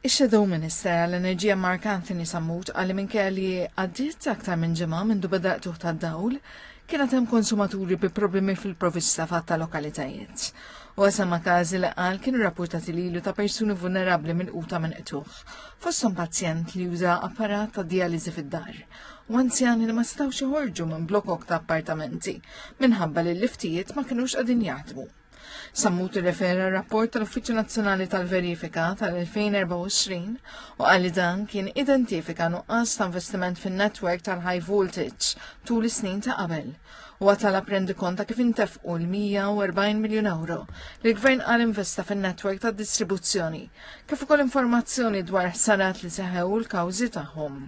Ix-Shadow Minister għall-Enerġija Mark Anthony Sammut għalli minkejja li għaddiet aktar minn ġimgħa mindu bedaq tuħ tad-dawl kienet hemm konsumaturi bi problemi fil-provvista fatta lokalitajiet. U għasama każi li qal kienu rapportati lilu ta' persuni vulnerabbli milquta minn qtuħ, fosthom pazjent li juża apparat ta' dialiżi fid-dar u anzjani li ma stawx joħorġu minn blokok ta' appartamenti minħabba li l-liftijiet ma kinux qegħdin jaħdmu. Sammut irrefera rapport tal-Uffiċċju Nazzjonali tal-Verifika tal-2024 u għalli dan kien identifika nuqqas ta' investiment fin-netwerk tal-high voltage tul is-snin ta' qabel u għatala prendi konta kif intefqu l-140 miljun euro li l-Gvern qal investa fin-netwerk ta' distribuzzjoni kif ukoll informazzjoni dwar ħsarat li seħew l-kawżi tagħhom.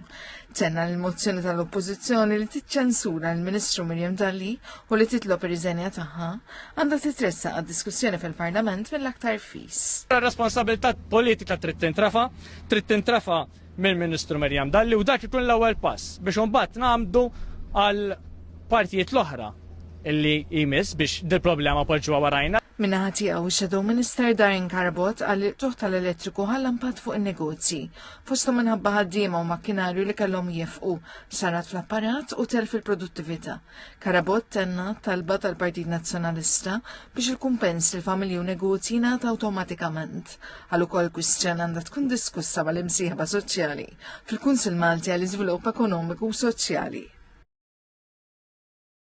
Tenna l-mozzjoni tal-Oppożizzjoni li tiċċensura l-Ministru Mirjam Dalli u li titlob ir-riżenja tagħha għandha titressaq għad-diskussjoni fil-Parlament mill-aktar fis. Ir-responsabilità politika trid tintrafa mill-Ministru Mirjam Dalli u dak ikun l-ewwel pass biex imbagħad nagħmdu għal partijiet l-oħra illi jmiss biex dil-problema poġġuha warajna. Minnaħa tiegħu ix-Shadow Minister Darren Carabot għal tuħ tal-elettriku ħalla impatt fuq in-negozji fosthom minħabba ħaddiema u makkinarju li kellhom jifqu sarat fl-apparat u telf il-produttività. Carabot tenna talba tal-Partit Nazzjonalista biex il-kumpens lill familji u negozji jingħata awtomatikament. Għal ukoll kwistjoni għandha tkun diskussa mal-imsieħba soċjali fil-Kunsill Malti għall-Iżvilupp Ekonomiku u Soċjali.